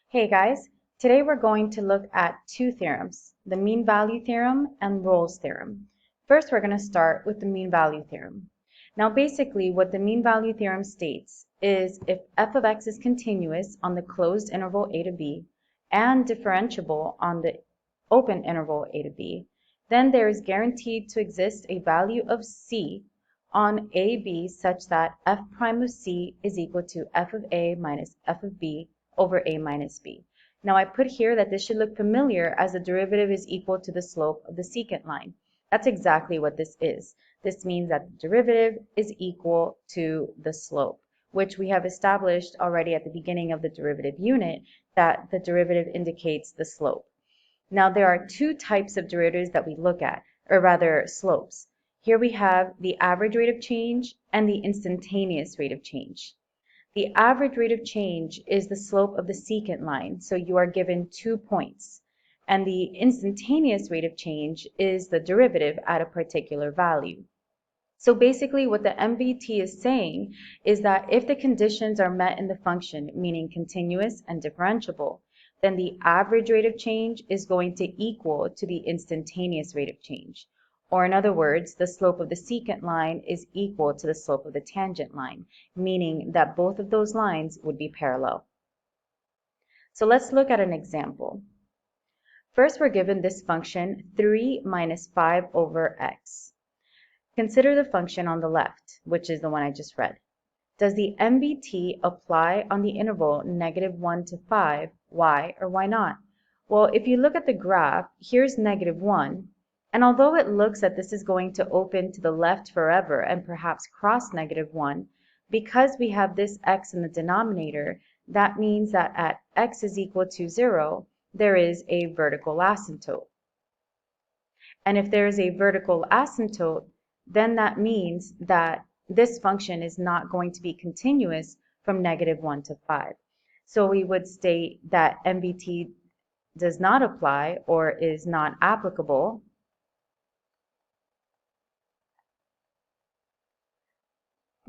Hey guys, today we're going to look at two theorems, the mean value theorem and Rolle's theorem. First, we're going to start with the mean value theorem. Now basically what the mean value theorem states is if f of x is continuous on the closed interval a to b and differentiable on the open interval a to b, then there is guaranteed to exist a value of c on AB such that f prime of c is equal to f of a minus f of b over a minus b. Now I put here that this should look familiar as the derivative is equal to the slope of the secant line. That's exactly what this is. This means that the derivative is equal to the slope, which we have established already at the beginning of the derivative unit that the derivative indicates the slope. Now there are two types of derivatives that we look at, or rather slopes. Here we have the average rate of change and the instantaneous rate of change. The average rate of change is the slope of the secant line, so you are given 2 points. And the instantaneous rate of change is the derivative at a particular value. So basically what the MVT is saying is that if the conditions are met in the function, meaning continuous and differentiable, then the average rate of change is going to equal to the instantaneous rate of change. Or in other words, the slope of the secant line is equal to the slope of the tangent line, meaning that both of those lines would be parallel. So let's look at an example. First, we're given this function 3 minus 5 over x. Consider the function on the left, which is the one I just read. Does the MVT apply on the interval -1 to 5? Why or why not? Well, if you look at the graph, here's -1. And although it looks that this is going to open to the left forever and perhaps cross -1, because we have this x in the denominator, that means that at x is equal to 0, there is a vertical asymptote. And if there is a vertical asymptote, then that means that this function is not going to be continuous from -1 to 5. So we would state that MVT does not apply or is not applicable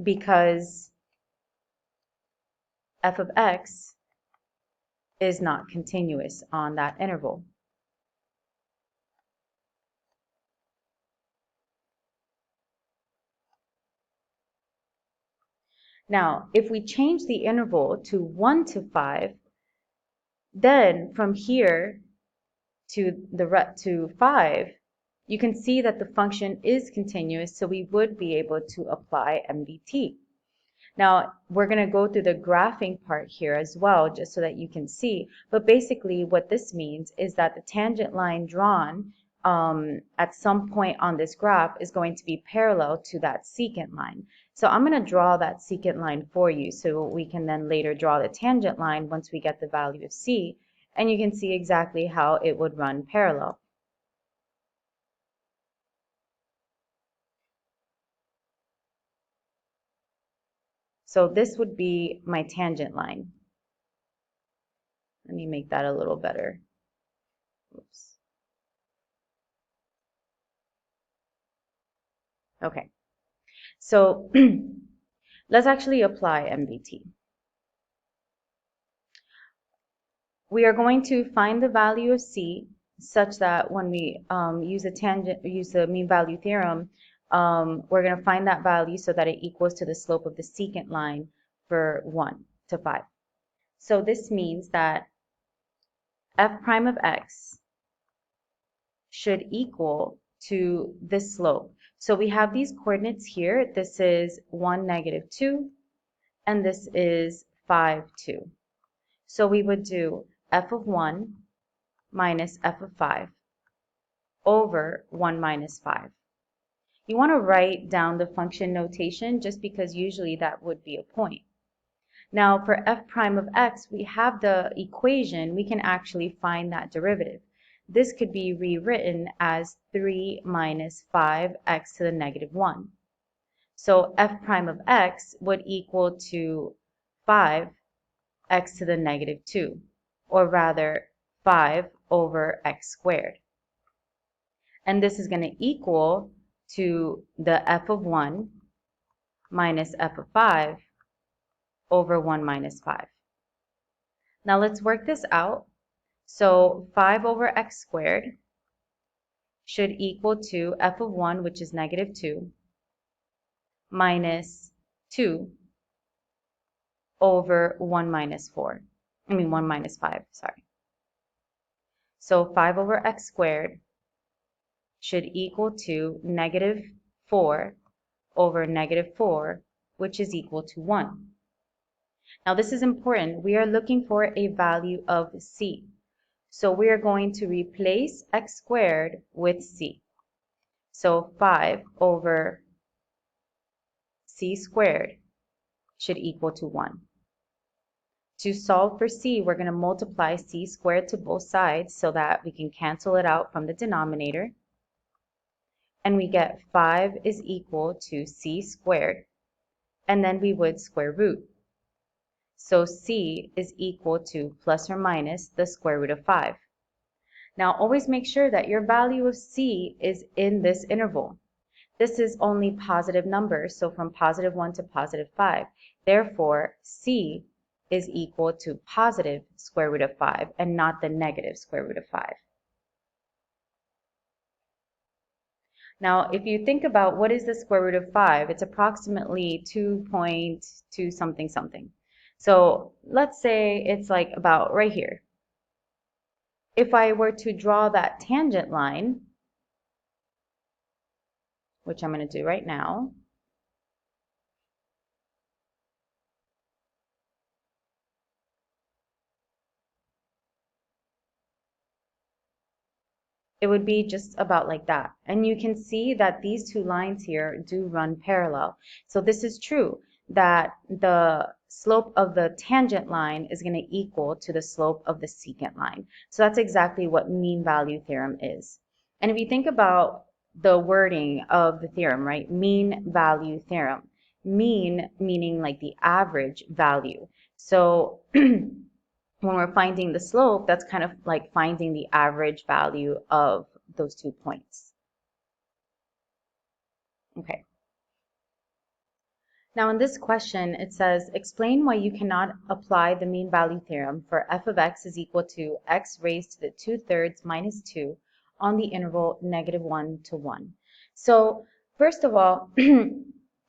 because f of x is not continuous on that interval. Now, if we change the interval to 1 to 5, then from here to 5, you can see that the function is continuous, so we would be able to apply MVT. Now, we're going to go through the graphing part here as well, just so that you can see. But basically, what this means is that the tangent line drawn at some point on this graph is going to be parallel to that secant line. So I'm going to draw that secant line for you so we can then later draw the tangent line once we get the value of c, and you can see exactly how it would run parallel. So this would be my tangent line. Let me make that a little better. Oops. Okay, so let's actually apply MVT. We are going to find the value of c such that when we use the mean value theorem, we're going to find that value so that it equals to the slope of the secant line for 1 to 5. So this means that f prime of x should equal to this slope. So we have these coordinates here. This is 1, -2, and this is 5, 2. So we would do f of 1 minus f of 5 over 1 minus 5. You want to write down the function notation just because usually that would be a point. Now for f prime of x, we have the equation. We can actually find that derivative. This could be rewritten as 3 minus 5x to the -1. So f prime of x would equal to 5x to the -2, or rather 5 over x squared. And this is going to equal to the f of 1 minus f of 5 over 1 minus 5. Now let's work this out. So 5 over x squared should equal to f of 1, which is negative 2, minus 2 over 1 minus 4. 1 minus 5, sorry. So 5 over x squared should equal to negative 4 over negative 4, which is equal to 1. Now this is important. We are looking for a value of c. So we are going to replace x squared with c. So 5 over c squared should equal to 1. To solve for c, we're going to multiply c squared to both sides so that we can cancel it out from the denominator. And we get 5 is equal to c squared. And then we would square root. So c is equal to plus or minus the square root of 5. Now always make sure that your value of c is in this interval. This is only positive numbers, so from positive 1 to positive 5. Therefore, c is equal to positive square root of 5 and not the negative square root of 5. Now, if you think about what is the square root of 5, it's approximately 2.2 something something. So let's say it's like about right here. If I were to draw that tangent line, which I'm going to do right now, it would be just about like that. And you can see that these two lines here do run parallel. So this is true, that the slope of the tangent line is going to equal to the slope of the secant line. So that's exactly what mean value theorem is. And if you think about the wording of the theorem, right? Mean value theorem. Mean meaning like the average value. So when we're finding the slope, that's kind of like finding the average value of those 2 points. Okay. Now in this question, it says, explain why you cannot apply the mean value theorem for f of x is equal to x raised to the 2/3 minus 2 on the interval -1 to 1. So first of all,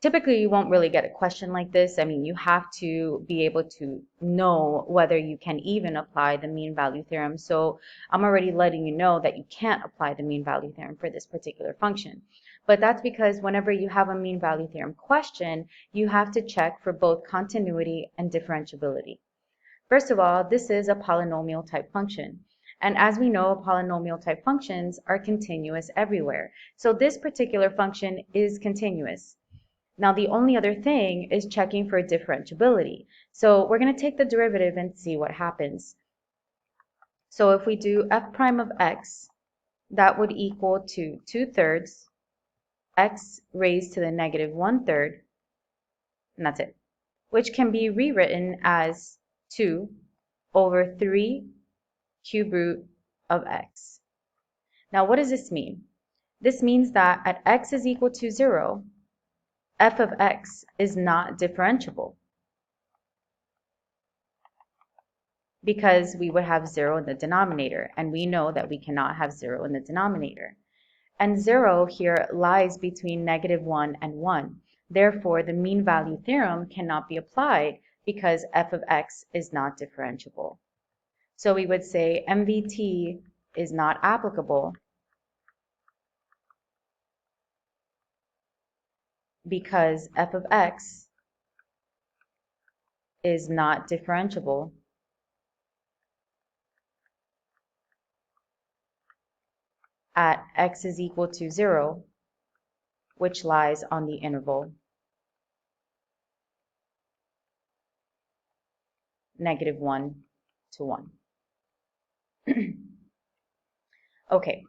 typically you won't really get a question like this. I mean, you have to be able to know whether you can even apply the mean value theorem. So I'm already letting you know that you can't apply the mean value theorem for this particular function. But that's because whenever you have a mean value theorem question, you have to check for both continuity and differentiability. First of all, this is a polynomial type function. And as we know, polynomial type functions are continuous everywhere. So this particular function is continuous. Now, the only other thing is checking for differentiability. So we're going to take the derivative and see what happens. So if we do f prime of x, that would equal to 2/3 x raised to the -1/3, and that's it, which can be rewritten as 2 over 3 cube root of x. Now, what does this mean? This means that at x is equal to 0, f of x is not differentiable because we would have 0 in the denominator, and we know that we cannot have 0 in the denominator. And 0 here lies between -1 and 1. Therefore, the mean value theorem cannot be applied because f of x is not differentiable. So we would say MVT is not applicable because f of x is not differentiable at x is equal to 0, which lies on the interval -1 to 1. Okay,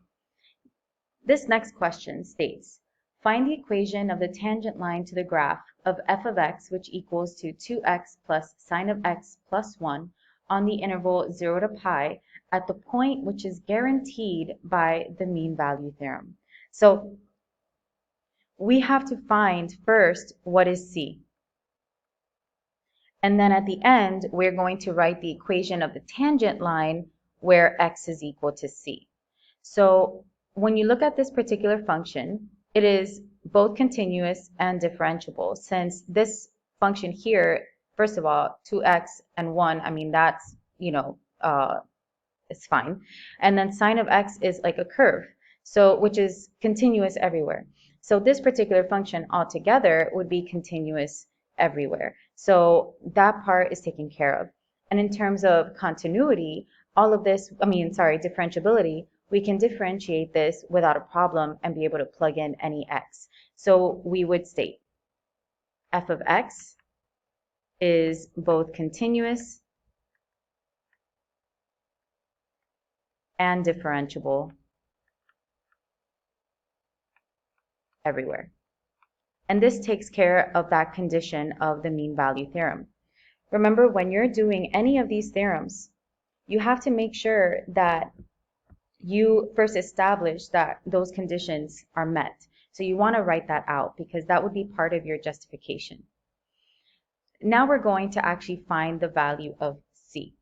this next question states, find the equation of the tangent line to the graph of f of x, which equals to 2x plus sine of x plus 1 on the interval 0 to pi at the point which is guaranteed by the mean value theorem. So we have to find first what is c. And then at the end, we're going to write the equation of the tangent line where x is equal to c. So when you look at this particular function, it is both continuous and differentiable, since this function here, first of all, 2x and 1, I mean, that's, it's fine. And then sine of x is like a curve, so which is continuous everywhere. So this particular function altogether would be continuous everywhere. So that part is taken care of. And in terms of continuity, all of this, differentiability, we can differentiate this without a problem and be able to plug in any x. So we would state f of x is both continuous and differentiable everywhere. And this takes care of that condition of the mean value theorem. Remember, when you're doing any of these theorems, you have to make sure that you first establish that those conditions are met. So you want to write that out because that would be part of your justification. Now we're going to actually find the value of c.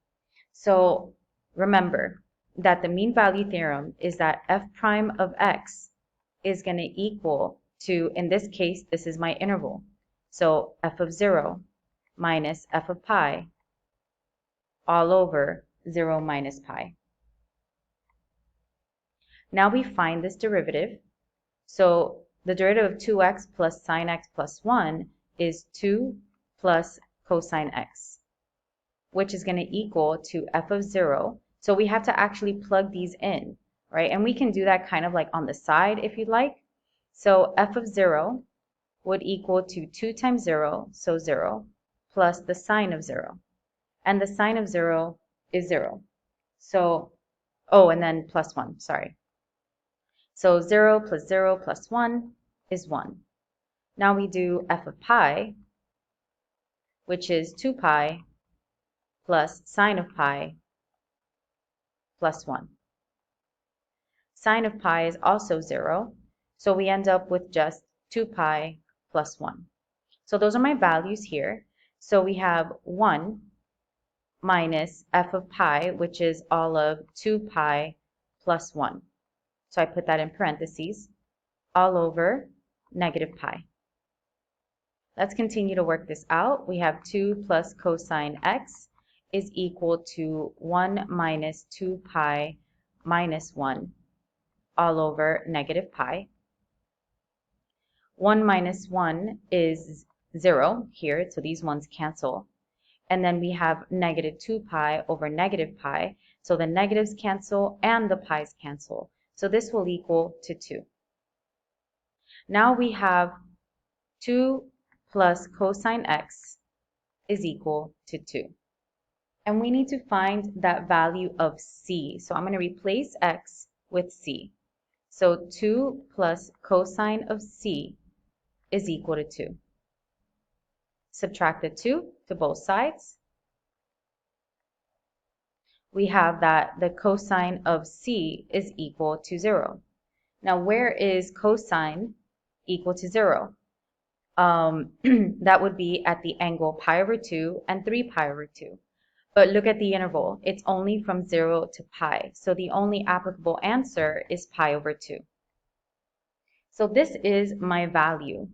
So remember that the mean value theorem is that f prime of x is going to equal to, in this case, this is my interval. So f of 0 minus f of pi all over 0 minus pi. Now we find this derivative. So the derivative of 2x plus sine x plus 1 is 2 plus cosine x, which is going to equal to f of 0. So we have to actually plug these in, right? And we can do that kind of like on the side if you'd like. So f of 0 would equal to 2 times 0, so 0, plus the sine of 0. And the sine of 0 is 0. So, and then plus 1, sorry. So 0 plus 1 is 1. Now we do f of pi, which is 2 pi plus sine of pi plus 1. Sine of pi is also 0, so we end up with just 2 pi plus 1. So those are my values here. So we have 1 minus f of pi, which is all of 2 pi plus 1. So I put that in parentheses, all over negative pi. Let's continue to work this out. We have 2 plus cosine x is equal to 1 minus 2 pi minus 1 all over negative pi. 1 minus 1 is 0 here, so these ones cancel. And then we have negative 2 pi over negative pi, so the negatives cancel and the pi's cancel. So this will equal to 2. Now we have 2 plus cosine x is equal to 2. And we need to find that value of c. So I'm going to replace x with c. So 2 plus cosine of c is equal to 2. Subtract the 2 to both sides. We have that the cosine of c is equal to 0. Now, where is cosine equal to 0? That would be at the angle pi over 2 and 3 pi over 2. But look at the interval. It's only from 0 to pi. So the only applicable answer is pi over 2. So this is my value.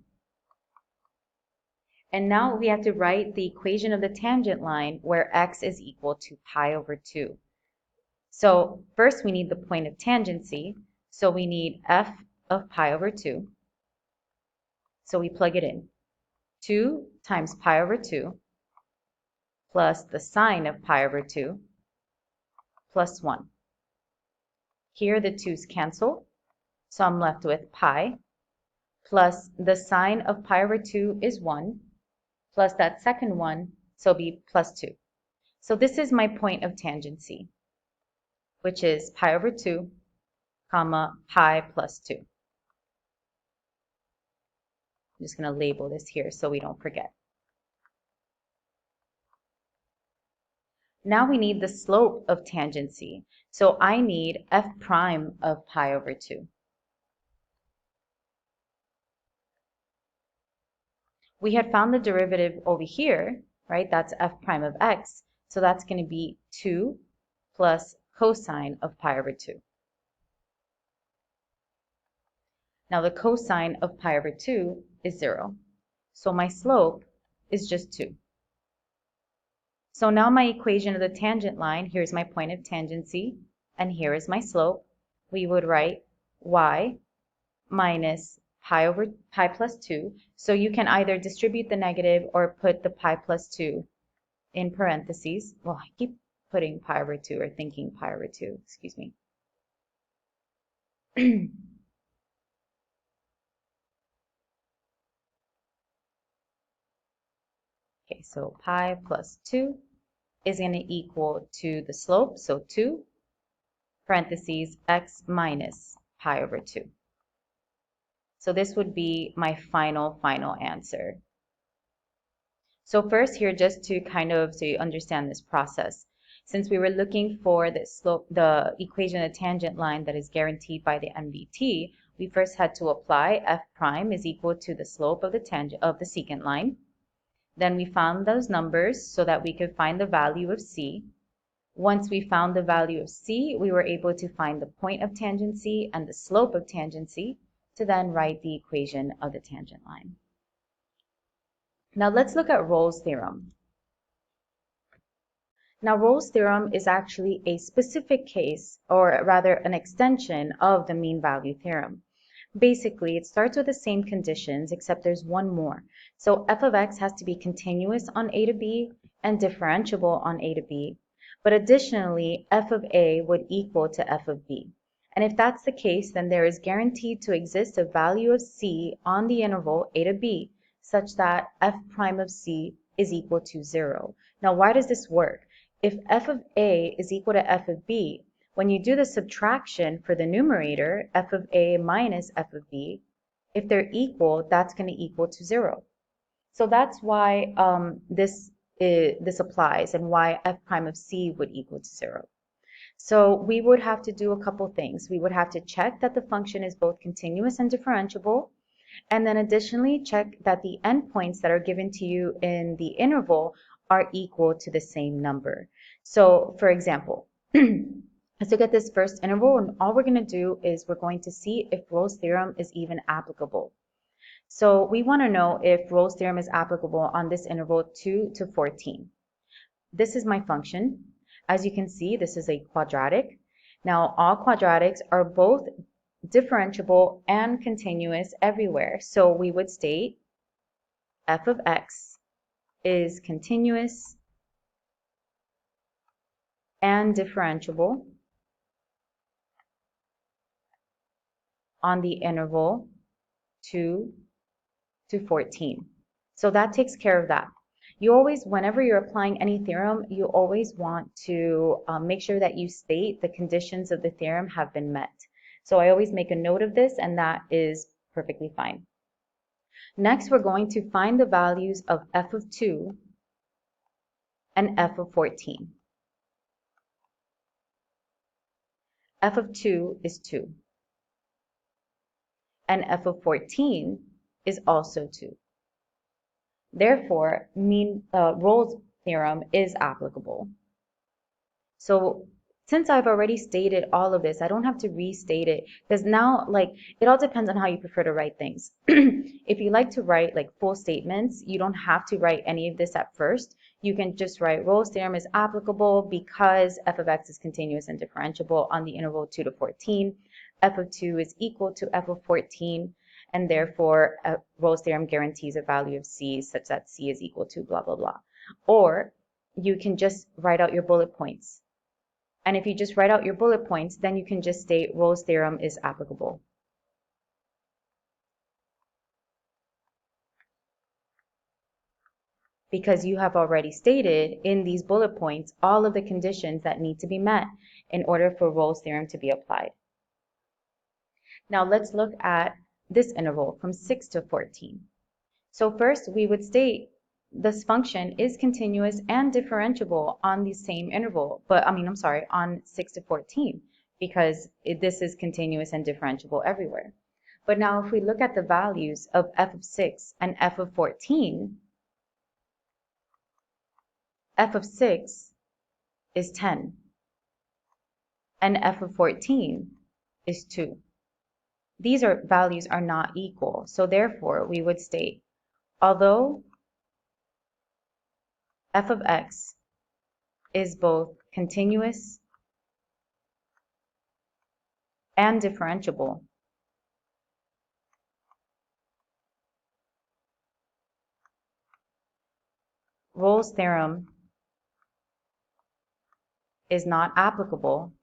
And now we have to write the equation of the tangent line where x is equal to pi over 2. So first we need the point of tangency. So we need f of pi over 2. So we plug it in. 2 times pi over 2 plus the sine of pi over 2 plus 1. Here the 2's cancel, so I'm left with pi plus the sine of pi over 2 is 1 plus that second one, so it'll be plus 2. So this is my point of tangency, which is pi over 2, comma, pi plus 2. I'm just going to label this here so we don't forget. Now we need the slope of tangency. So I need f prime of pi over 2. We had found the derivative over here, right? That's f prime of x. So that's going to be 2 plus cosine of pi over 2. Now the cosine of pi over 2 is 0. So my slope is just 2. So now my equation of the tangent line, here's my point of tangency, and here is my slope. We would write y minus pi over pi plus 2. So you can either distribute the negative or put the pi plus 2 in parentheses. Well, I keep putting pi over 2 or thinking pi over 2, excuse me. Okay, so pi plus 2 is going to equal to the slope, so 2, parentheses, x minus pi over 2. So this would be my final answer. So first here, just to kind of, so you understand this process, since we were looking for the slope, the equation of the tangent line that is guaranteed by the MVT, we first had to apply f prime is equal to the slope of the tangent of the secant line. Then we found those numbers so that we could find the value of c. Once we found the value of c, we were able to find the point of tangency and the slope of tangency to then write the equation of the tangent line. Now let's look at Rolle's theorem. Now Rolle's theorem is actually a specific case, or rather an extension of the mean value theorem. Basically, it starts with the same conditions, except there's one more. So f of x has to be continuous on a to b and differentiable on a to b. But additionally, f of a would equal to f of b. And if that's the case, then there is guaranteed to exist a value of c on the interval a to b, such that f prime of c is equal to 0. Now, why does this work? If f of a is equal to f of b, when you do the subtraction for the numerator, f of a minus f of b, if they're equal, that's going to equal to 0. So that's why this applies and why f prime of c would equal to 0. So we would have to do a couple things. We would have to check that the function is both continuous and differentiable, and then additionally check that the endpoints that are given to you in the interval are equal to the same number. So for example, let's look at this first interval, and all we're going to do is we're going to see if Rolle's theorem is even applicable. So we want to know if Rolle's theorem is applicable on this interval 2 to 14. This is my function. As you can see, this is a quadratic. Now, all quadratics are both differentiable and continuous everywhere. So we would state f of x is continuous and differentiable on the interval 2 to 14. So that takes care of that. You always, whenever you're applying any theorem, you always want to make sure that you state the conditions of the theorem have been met. So I always make a note of this, and that is perfectly fine. Next, we're going to find the values of f of 2 and f of 14. F of 2 is 2. And f of 14 is also 2. Therefore, Rolle's theorem is applicable. So since I've already stated all of this, I don't have to restate it, because now, it all depends on how you prefer to write things. If you like to write full statements, you don't have to write any of this at first. You can just write Rolle's theorem is applicable because f of x is continuous and differentiable on the interval 2 to 14. F of 2 is equal to f of 14, and therefore Rolle's theorem guarantees a value of c such that c is equal to blah, blah, blah. Or you can just write out your bullet points. And if you just write out your bullet points, then you can just state Rolle's theorem is applicable. Because you have already stated in these bullet points all of the conditions that need to be met in order for Rolle's theorem to be applied. Now let's look at this interval from 6 to 14. So first we would state this function is continuous and differentiable on the same interval, on 6 to 14, because this is continuous and differentiable everywhere. But now if we look at the values of f of 6 and f of 14, f of 6 is 10, and f of 14 is 2. These values are not equal, so therefore we would state, although f of x is both continuous and differentiable, Rolle's theorem is not applicable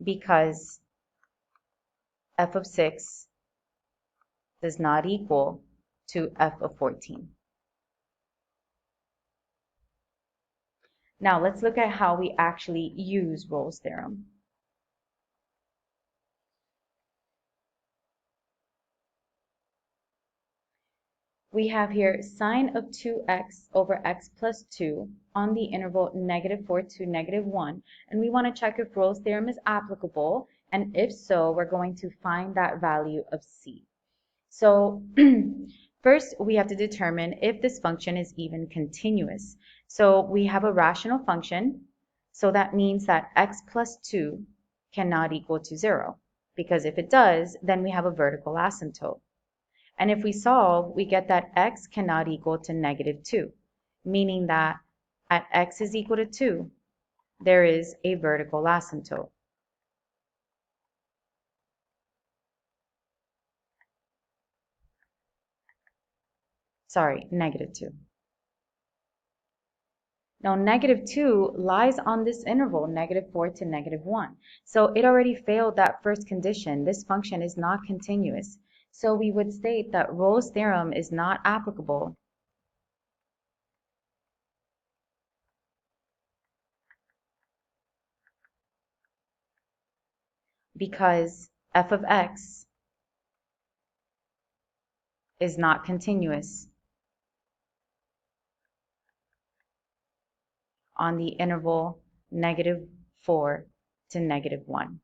because f of 6 does not equal to f of 14. Now let's look at how we actually use Rolle's theorem. We have here sine of 2x over x plus 2 on the interval -4 to -1, and we want to check if Rolle's theorem is applicable, and if so, we're going to find that value of c. So first we have to determine if this function is even continuous. So we have a rational function, so that means that x plus 2 cannot equal to 0, because if it does, then we have a vertical asymptote. And if we solve, we get that x cannot equal to -2, meaning that at x is equal to 2, there is a vertical asymptote. Sorry, -2. Now, -2 lies on this interval, -4 to -1. So it already failed that first condition. This function is not continuous. So we would state that Rolle's theorem is not applicable because f of x is not continuous on the interval -4 to -1.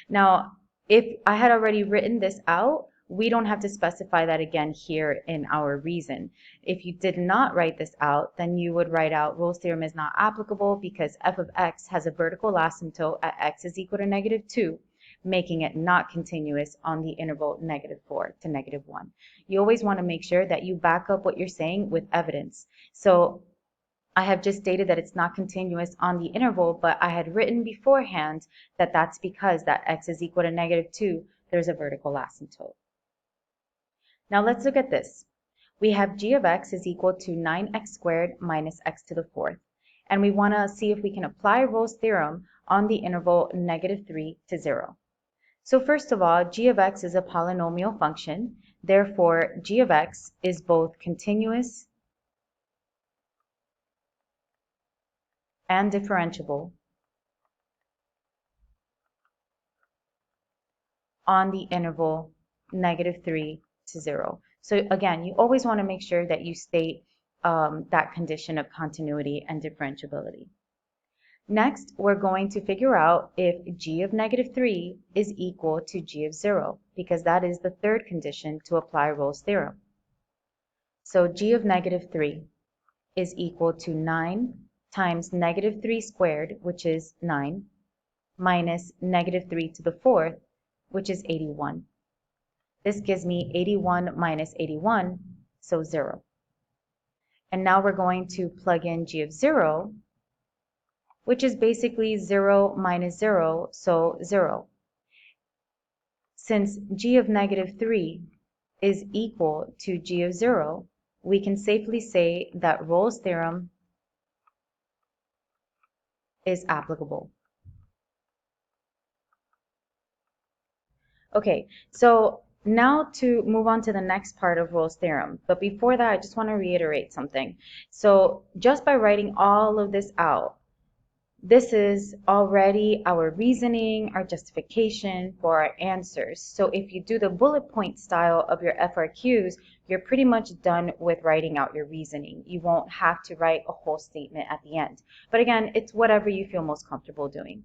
Now, if I had already written this out, we don't have to specify that again here in our reason. If you did not write this out, then you would write out Rolle's theorem is not applicable because f of x has a vertical asymptote at x is equal to -2, making it not continuous on the interval -4 to -1. You always want to make sure that you back up what you're saying with evidence. So I have just stated that it's not continuous on the interval, but I had written beforehand that that's because that x is equal to -2, there's a vertical asymptote. Now let's look at this. We have g of x is equal to 9x squared minus x to the fourth, and we want to see if we can apply Rolle's theorem on the interval -3 to 0. So first of all, g of x is a polynomial function, therefore g of x is both continuous and differentiable on the interval -3 to 0. So again, you always want to make sure that you state that condition of continuity and differentiability. Next, we're going to figure out if g of -3 is equal to g of 0, because that is the third condition to apply Rolle's theorem. So g of -3 is equal to 9 times -3 squared, which is 9, minus -3 to the fourth, which is 81. This gives me 81 minus 81, so 0. And now we're going to plug in g of 0, which is basically 0 minus 0, so 0. Since g of -3 is equal to g of 0, we can safely say that Rolle's theorem is applicable. Okay, so now to move on to the next part of Rolle's theorem. But before that, I just want to reiterate something. So just by writing all of this out, this is already our reasoning, our justification for our answers. So if you do the bullet point style of your FRQs, you're pretty much done with writing out your reasoning. You won't have to write a whole statement at the end. But again, it's whatever you feel most comfortable doing.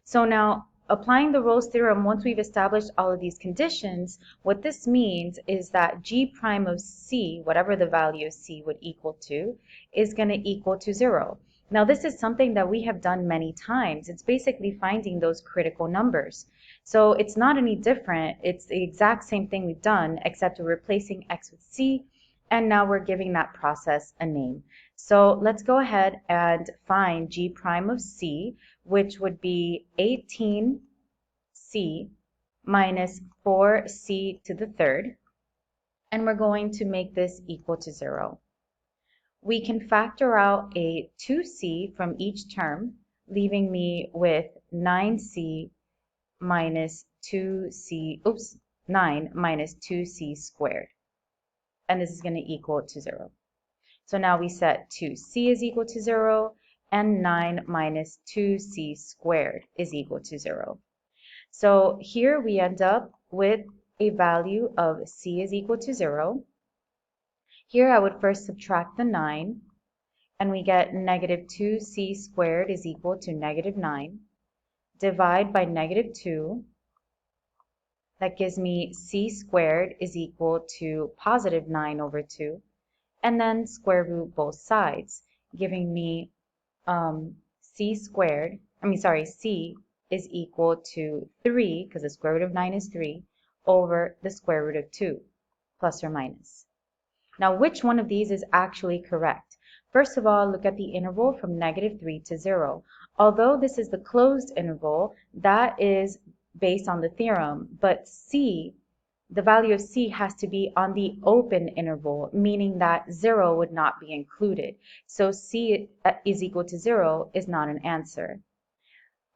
So now, applying the Rolle's theorem, once we've established all of these conditions, what this means is that g prime of c, whatever the value of c would equal to, is going to equal to 0. Now this is something that we have done many times. It's basically finding those critical numbers. So it's not any different. It's the exact same thing we've done, except we're replacing x with c, and now we're giving that process a name. So let's go ahead and find g prime of c, which would be 18c minus 4c to the third, and we're going to make this equal to 0. We can factor out a 2c from each term, leaving me with 9c minus 2c, 9 minus 2c squared. And this is going to equal to 0. So now we set 2c is equal to 0, and 9 minus 2c squared is equal to 0. So here we end up with a value of c is equal to 0. Here I would first subtract the 9, and we get negative 2c squared is equal to negative 9. Divide by negative 2. That gives me c squared is equal to positive 9 over 2. And then square root both sides, giving me c is equal to 3, because the square root of 9 is 3, over the square root of 2, plus or minus. Now, which one of these is actually correct? First of all, look at the interval from negative 3 to 0. Although this is the closed interval, that is based on the theorem, but c, the value of c has to be on the open interval, meaning that 0 would not be included. So c is equal to 0 is not an answer.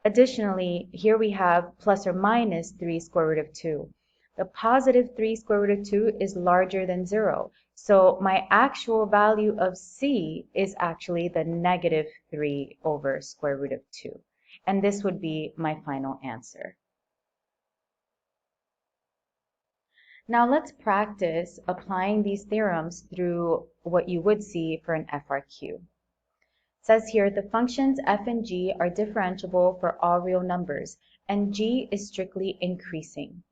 Additionally, here we have plus or minus 3 square root of 2. The positive 3 square root of 2 is larger than 0. So my actual value of c is actually the negative 3 over square root of 2. And this would be my final answer. Now let's practice applying these theorems through what you would see for an FRQ. It says here, the functions f and g are differentiable for all real numbers, and g is strictly increasing.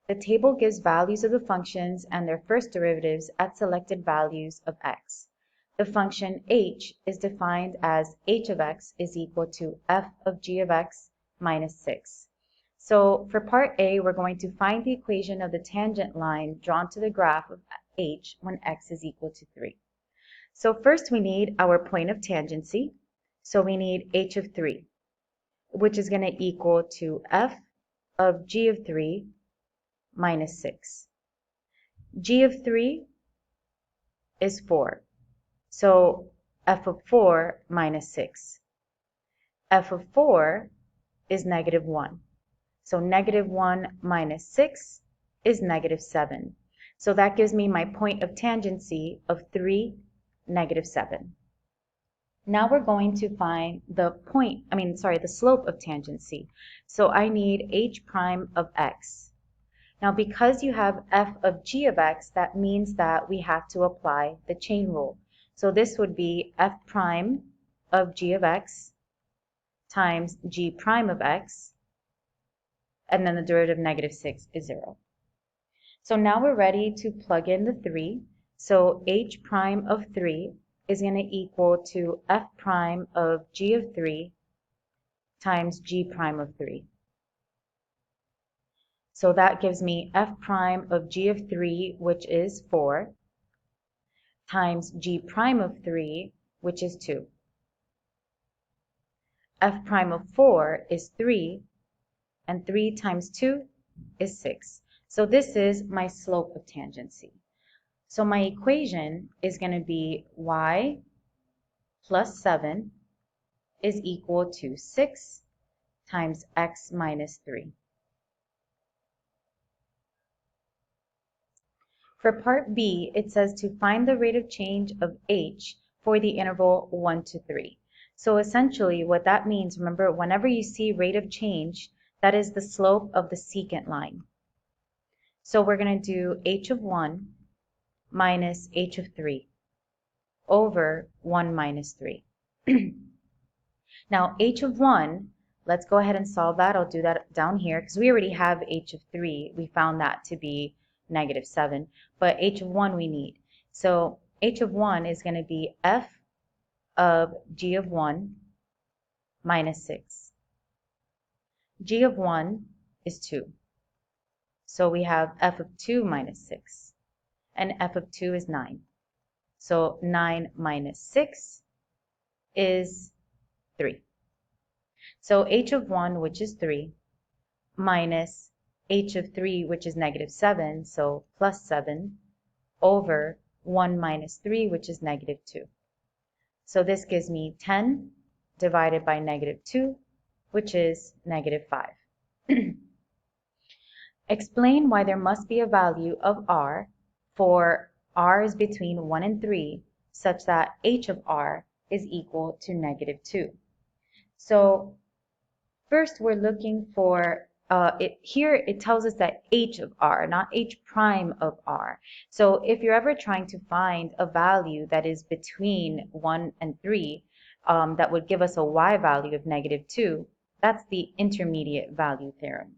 The table gives values of the functions and their first derivatives at selected values of x. The function h is defined as h of x is equal to f of g of x minus 6. So for part A, we're going to find the equation of the tangent line drawn to the graph of h when x is equal to 3. So first we need our point of tangency. So we need h of 3, which is going to equal to f of g of 3 minus 6. G of 3 is 4. So f of 4 minus 6. F of 4 is negative 1. So negative 1 minus 6 is negative 7. So that gives me my point of tangency of 3, negative 7. Now we're going to find the slope of tangency. So I need h prime of x. Now because you have f of g of x, that means that we have to apply the chain rule. So this would be f prime of g of x times g prime of x, and then the derivative of negative 6 is 0. So now we're ready to plug in the 3. So h prime of 3 is going to equal to f prime of g of 3 times g prime of 3. So that gives me f prime of g of 3, which is 4, times g prime of 3, which is 2. F prime of 4 is 3, and 3 times 2 is 6. So this is my slope of tangency. So my equation is going to be y plus 7 is equal to 6 times x minus 3. For part B, it says to find the rate of change of h for the interval 1 to 3. So essentially what that means, remember, whenever you see rate of change, that is the slope of the secant line. So we're going to do h of 1 minus h of 3 over 1 minus 3. Now h of 1, let's go ahead and solve that. I'll do that down here because we already have h of 3. We found that to be -7, but h of 1 we need. So h of 1 is going to be f of g of 1 minus 6. G of 1 is 2. So we have f of 2 minus 6. And f of 2 is 9. So 9 minus 6 is 3. So h of 1, which is 3, minus h of 3, which is -7, so plus 7, over 1 minus 3, which is -2. So this gives me 10 divided by -2, which is -5. Explain why there must be a value of r for r is between 1 and 3 such that h of r is equal to -2. So first we're looking for, here it tells us that h of r, not h prime of r. So if you're ever trying to find a value that is between 1 and 3, that would give us a y value of -2, that's the intermediate value theorem.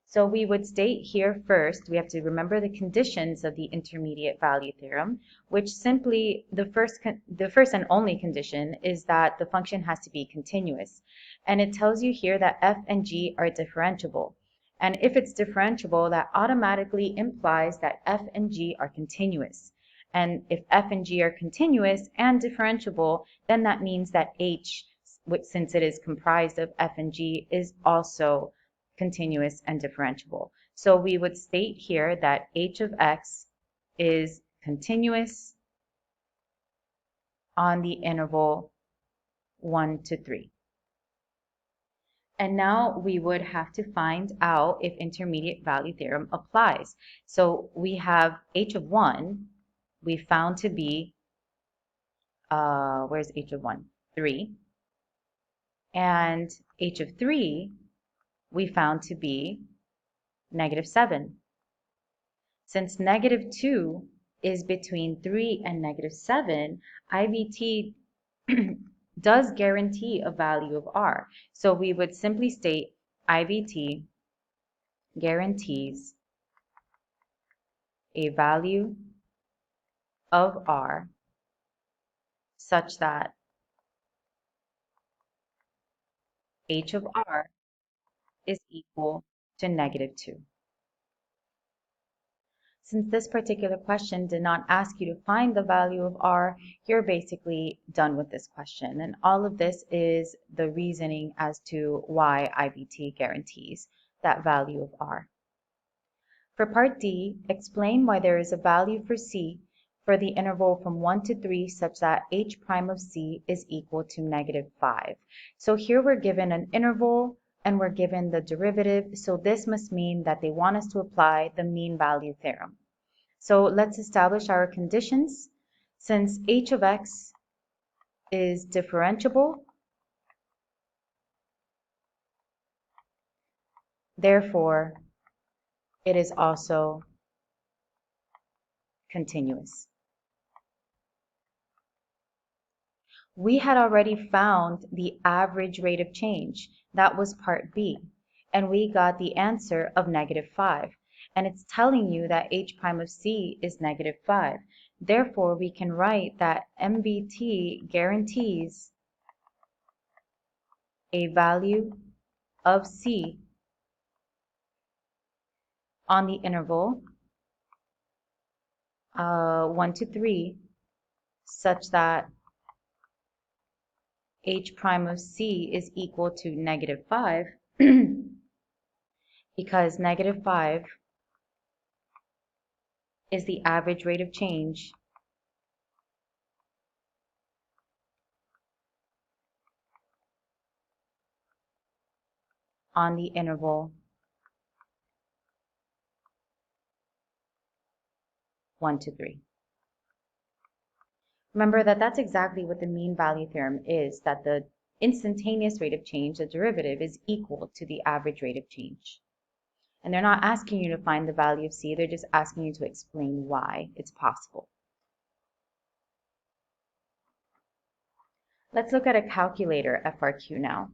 So we would state here first, we have to remember the conditions of the intermediate value theorem, which simply, the first and only condition is that the function has to be continuous. And it tells you here that f and g are differentiable. And if it's differentiable, that automatically implies that f and g are continuous. And if f and g are continuous and differentiable, then that means that h, which since it is comprised of f and g, is also continuous and differentiable. So we would state here that h of x is continuous on the interval 1 to 3. And now we would have to find out if intermediate value theorem applies. So we have h of 1, we found to be, where's h of 1? 3. And h of 3, we found to be -7. Since -2 is between 3 and -7, IVT does guarantee a value of r. So we would simply state IVT guarantees a value of r such that h of r is equal to -2. Since this particular question did not ask you to find the value of r, you're basically done with this question. And all of this is the reasoning as to why IVT guarantees that value of r. For part D, explain why there is a value for c for the interval from 1 to 3 such that h prime of c is equal to -5. So here we're given an interval and we're given the derivative, so this must mean that they want us to apply the mean value theorem. So let's establish our conditions. Since h of x is differentiable, therefore it is also continuous. We had already found the average rate of change. That was part B. And we got the answer of -5. And it's telling you that h prime of c is -5. Therefore, we can write that MVT guarantees a value of c on the interval 1 to 3 such that h prime of c is equal to -5 because -5 is the average rate of change on the interval 1 to 3. Remember that that's exactly what the mean value theorem is, that the instantaneous rate of change, the derivative, is equal to the average rate of change. And they're not asking you to find the value of c, they're just asking you to explain why it's possible. Let's look at a calculator FRQ now.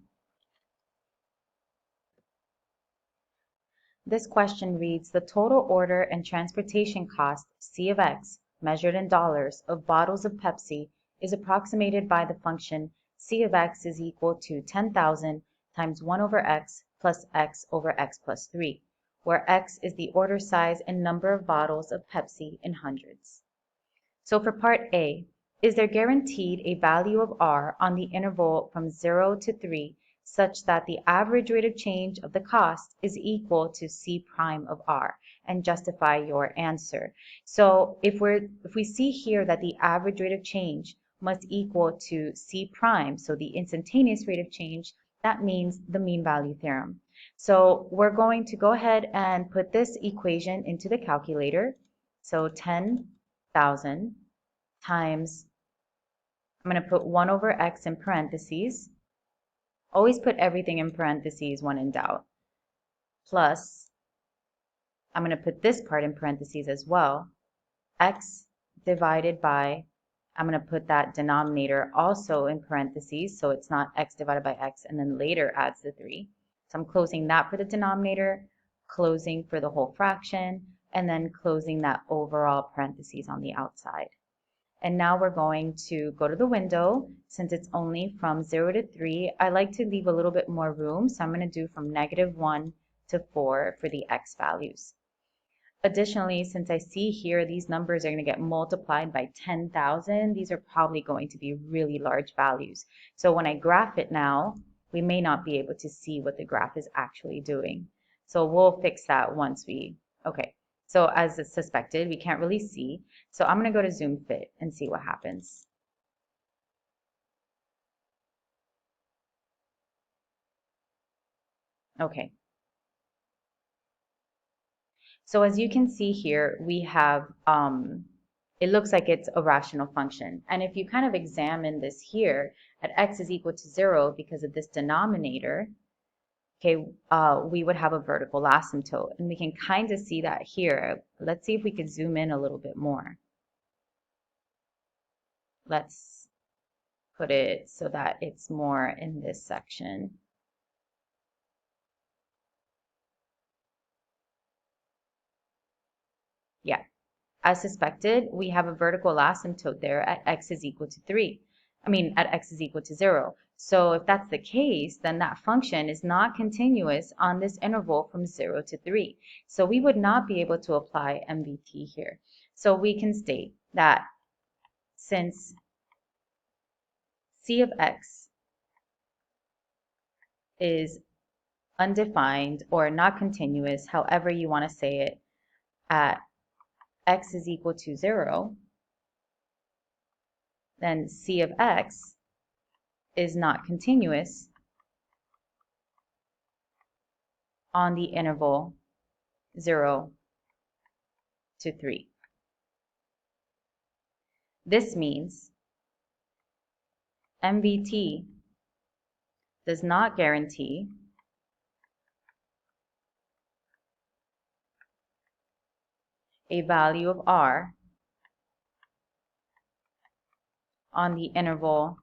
This question reads, the total order and transportation cost, C of x, measured in dollars, of bottles of Pepsi is approximated by the function C of x is equal to 10,000 times 1 over x plus x over x plus 3, where x is the order size and number of bottles of Pepsi in hundreds. So for part A, is there guaranteed a value of r on the interval from 0 to 3 such that the average rate of change of the cost is equal to C prime of r, and justify your answer. So if we see here that the average rate of change must equal to C prime, so the instantaneous rate of change, that means the mean value theorem. So we're going to go ahead and put this equation into the calculator. So 10,000 times, I'm going to put 1 over x in parentheses. Always put everything in parentheses when in doubt. Plus, I'm going to put this part in parentheses as well. X divided by, I'm going to put that denominator also in parentheses, so it's not x divided by x and then later adds the 3. So I'm closing that for the denominator, closing for the whole fraction, and then closing that overall parentheses on the outside. And now we're going to go to the window. Since it's only from 0 to 3, I like to leave a little bit more room, so I'm going to do from -1 to 4 for the x values. Additionally, since I see here these numbers are going to get multiplied by 10,000, these are probably going to be really large values. So when I graph it now, we may not be able to see what the graph is actually doing. So we'll fix that once we, okay. So as suspected, we can't really see. So I'm going to go to Zoom Fit and see what happens. Okay. So as you can see here, we have, it looks like it's a rational function. And if you kind of examine this here, at x is equal to 0 because of this denominator, okay, we would have a vertical asymptote. And we can kind of see that here. Let's see if we could zoom in a little bit more. Let's put it so that it's more in this section. Yeah, as suspected, we have a vertical asymptote there at x is equal to 3. At x is equal to 0. So if that's the case, then that function is not continuous on this interval from 0 to 3. So we would not be able to apply MVT here. So we can state that since C of x is undefined or not continuous, however you want to say it, at x is equal to 0, then C of x is not continuous on the interval 0 to 3. This means MVT does not guarantee a value of r on the interval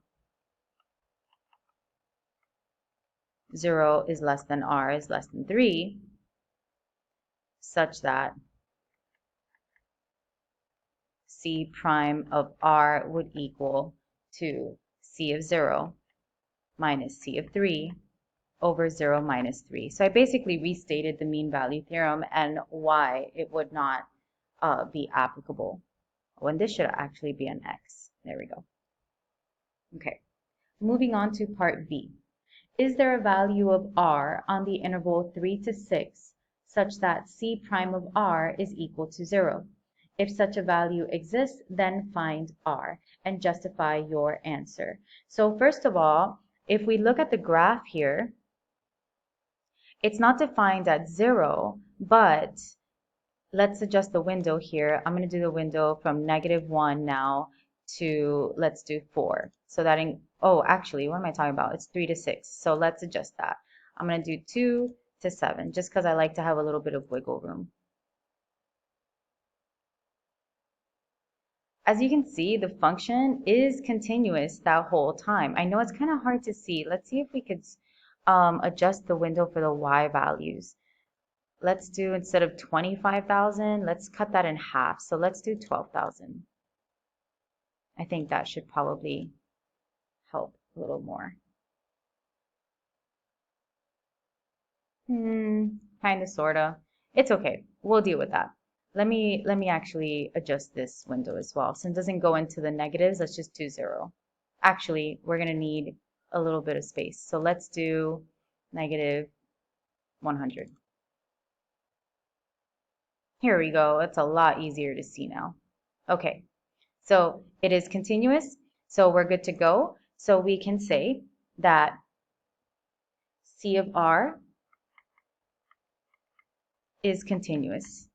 0 is less than r is less than 3, such that C prime of r would equal to C of 0 minus C of 3 over 0 minus 3. So I basically restated the mean value theorem and why it would not be applicable. When this should actually be an x. There we go. Okay, moving on to part B. Is there a value of r on the interval 3 to 6 such that C prime of r is equal to 0? If such a value exists, then find r and justify your answer. So first of all, if we look at the graph here, it's not defined at 0, but let's adjust the window here. I'm going to do the window from -1 now to, let's do 4. So that, oh, actually, what am I talking about? It's 3 to 6. So let's adjust that. I'm going to do 2 to 7, just because I like to have a little bit of wiggle room. As you can see, the function is continuous that whole time. I know it's kind of hard to see. Let's see if we could adjust the window for the y values. let's do, instead of 25,000, let's cut that in half. So let's do 12,000. I think that should probably help a little more. Kind of, sorta. It's okay. We'll deal with that. Let me actually adjust this window as well. Since it doesn't go into the negatives, let's just do 0. Actually, we're going to need a little bit of space. So let's do negative 100. Here we go. It's a lot easier to see now. Okay, so it is continuous. So we're good to go. So we can say that C of R is continuous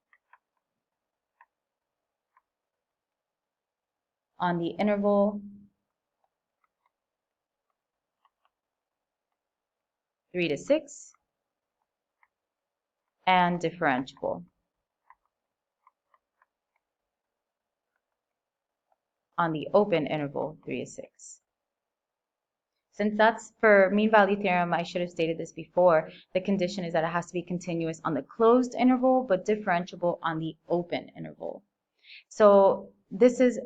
on the interval 3 to 6 and differentiable on the open interval 3 to 6. Since that's for mean value theorem, I should have stated this before, the condition is that it has to be continuous on the closed interval but differentiable on the open interval. So this is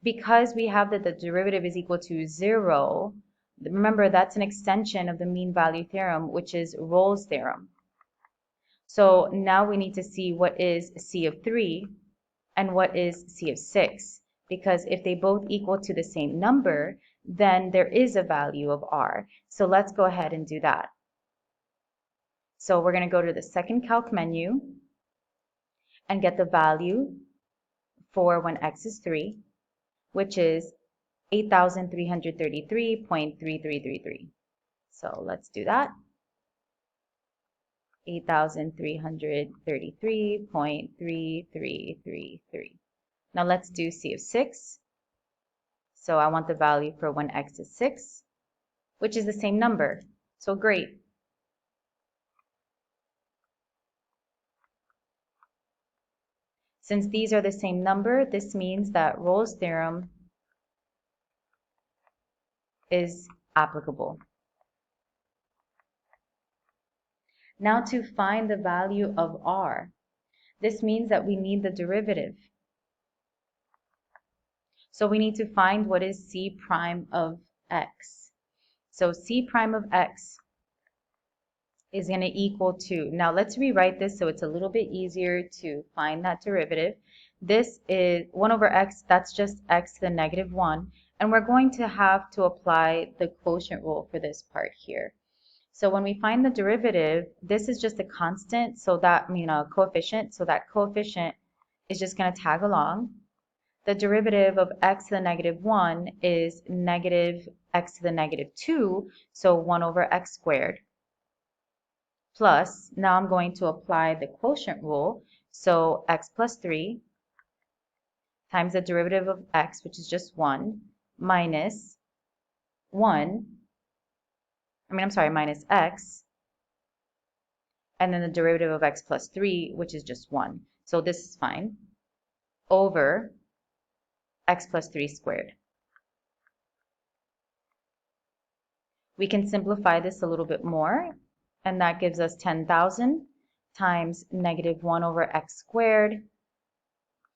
because we have that the derivative is equal to 0. Remember, that's an extension of the mean value theorem, which is Rolle's theorem. So now we need to see what is C of 3 and what is C of 6. Because if they both equal to the same number, then there is a value of R. So let's go ahead and do that. So we're going to go to the second calc menu and get the value for when x is 3, which is 8,333.3333. So let's do that. 8,333.3333. Now let's do C of 6. So I want the value for when x is 6, which is the same number. So great. Since these are the same number, this means that Rolle's theorem is applicable. Now to find the value of R, this means that we need the derivative. So we need to find what is C prime of x. So C prime of x is going to equal to, now let's rewrite this so it's a little bit easier to find that derivative. This is 1 over x, that's just x to the negative 1. And we're going to have to apply the quotient rule for this part here. So when we find the derivative, this is just a constant, so that, a coefficient, so that coefficient is just going to tag along. The derivative of x to the negative 1 is negative x to the negative 2, so 1 over x squared. Plus, now I'm going to apply the quotient rule, so x plus 3 times the derivative of x, which is just 1, minus 1, minus x, and then the derivative of x plus 3, which is just 1. So this is fine, over x plus 3 squared. We can simplify this a little bit more, and that gives us 10,000 times negative 1 over x squared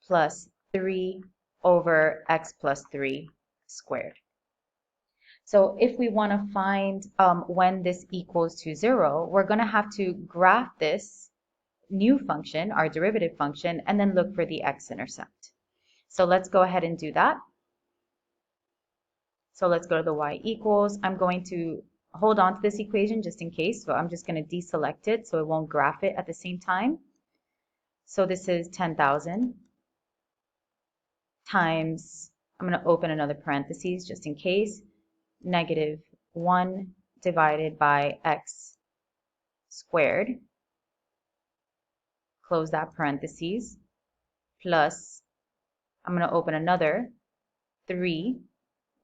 plus 3 over x plus 3 squared. So if we want to find when this equals to 0, we're going to have to graph this new function, our derivative function, and then look for the x-intercept. So let's go ahead and do that. So let's go to the y equals. I'm going to hold on to this equation just in case. So I'm just going to deselect it so it won't graph it at the same time. So this is 10,000 times, I'm going to open another parentheses just in case, negative 1 divided by x squared, close that parentheses, plus, I'm going to open another 3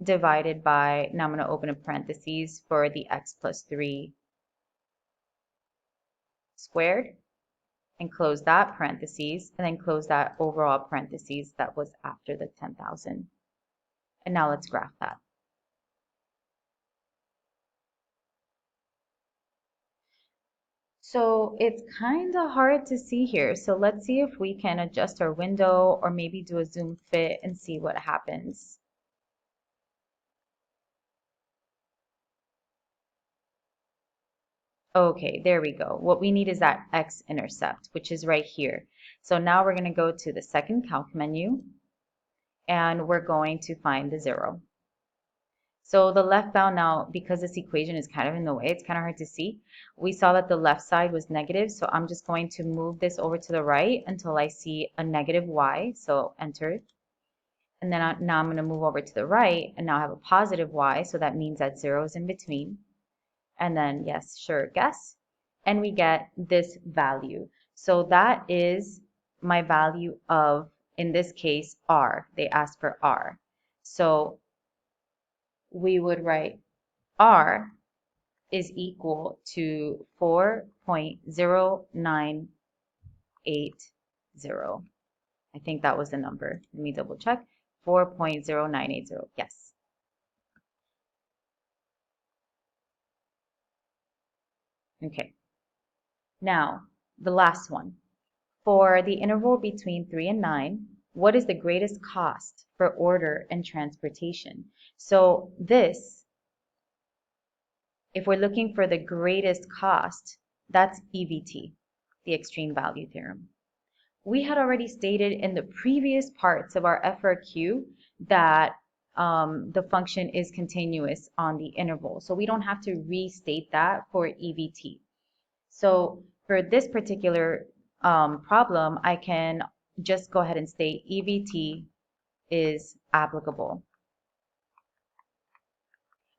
divided by, now I'm going to open a parentheses for the x plus 3 squared, and close that parentheses, and then close that overall parentheses that was after the 10,000. And now let's graph that. So it's kind of hard to see here. So let's see if we can adjust our window or maybe do a zoom fit and see what happens. Okay, there we go. What we need is that x-intercept, which is right here. So now we're going to go to the second calc menu and we're going to find the 0. So the left bound now, because this equation is kind of in the way, it's kind of hard to see. We saw that the left side was negative, so I'm just going to move this over to the right until I see a negative y, so enter. And then now I'm going to move over to the right, and now I have a positive y, so that means that 0 is in between. And then, yes, sure, guess. And we get this value. So that is my value of, in this case, r. They asked for r. So we would write r is equal to 4.0980. I think that was the number. Let me double check. 4.0980. Yes. Okay. Now, the last one. For the interval between 3 and 9, what is the greatest cost for order and transportation? So this, if we're looking for the greatest cost, that's EVT, the extreme value theorem. We had already stated in the previous parts of our FRQ that the function is continuous on the interval. So we don't have to restate that for EVT. So for this particular problem, I can just go ahead and state EVT is applicable.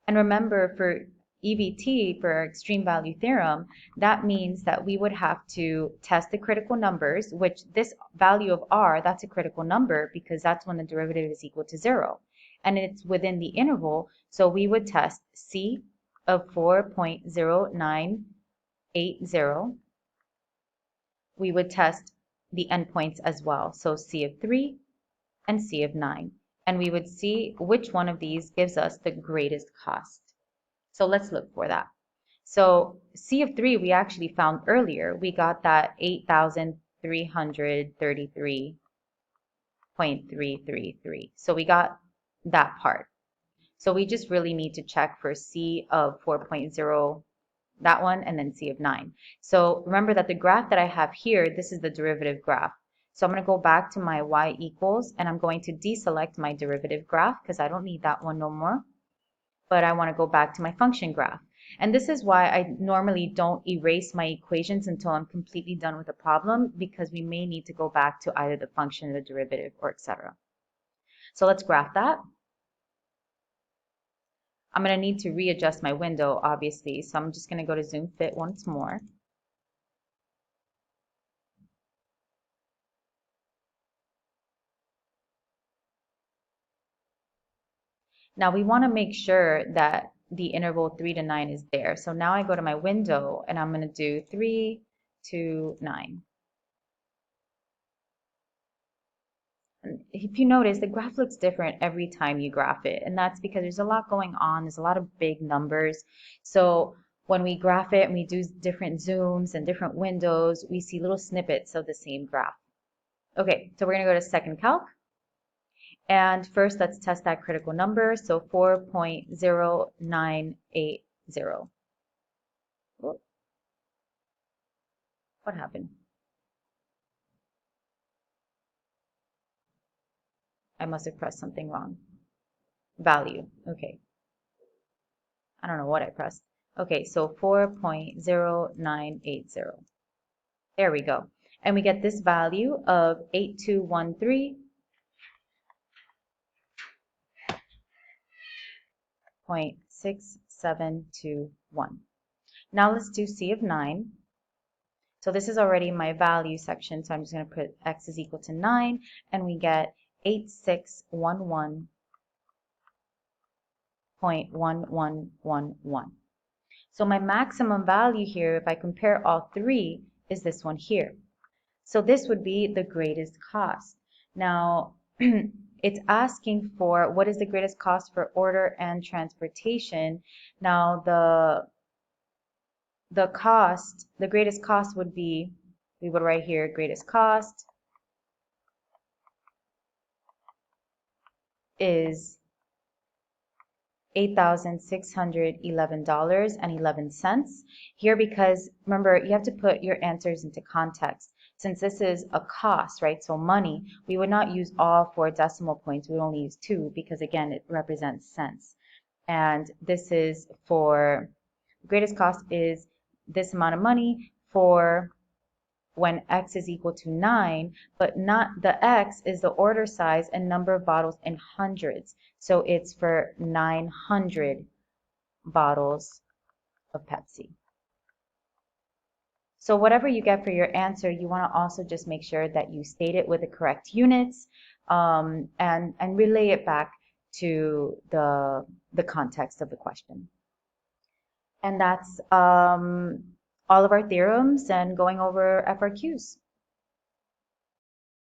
And remember, for EVT, for our extreme value theorem, that means that we would have to test the critical numbers, which this value of r, that's a critical number because that's when the derivative is equal to 0. And it's within the interval, so we would test c of 4.0980. We would test the endpoints as well, so c of 3 and c of 9. And we would see which one of these gives us the greatest cost. So let's look for that. So C of 3 we actually found earlier. We got that 8,333.333. So we got that part. So we just really need to check for C of 4.0, that one, and then C of 9. So remember that the graph that I have here, this is the derivative graph. So I'm going to go back to my y equals, and I'm going to deselect my derivative graph because I don't need that one no more. But I want to go back to my function graph. And this is why I normally don't erase my equations until I'm completely done with the problem, because we may need to go back to either the function, the derivative, or etc. So let's graph that. I'm going to need to readjust my window, obviously, so I'm just going to go to zoom fit once more. Now we want to make sure that the interval 3 to 9 is there. So now I go to my window and I'm going to do 3 to 9. And if you notice, the graph looks different every time you graph it. And that's because there's a lot going on. There's a lot of big numbers. So when we graph it and we do different zooms and different windows, we see little snippets of the same graph. Okay, so we're going to go to second calc. And first, let's test that critical number. So 4.0980. What happened? I must have pressed something wrong. Value. Okay. I don't know what I pressed. Okay, so 4.0980. There we go. And we get this value of 8213.6721. Now let's do C of 9. So this is already my value section, so I'm just going to put x is equal to 9, and we get 8611.1111. So my maximum value here, if I compare all three, is this one here. So this would be the greatest cost. Now, it's asking for what is the greatest cost for order and transportation. Now, the cost, the greatest cost would be, we would write here greatest cost is $8,611.11 here, because remember, you have to put your answers into context. Since this is a cost, right, so money, we would not use all 4 decimal points. We would only use 2 because, again, it represents cents. And this is for, greatest cost is this amount of money for when x is equal to 9, but not, the x is the order size and number of bottles in hundreds. So it's for 900 bottles of Pepsi. So whatever you get for your answer, you want to also just make sure that you state it with the correct units, and relay it back to the context of the question. And that's all of our theorems and going over FRQs.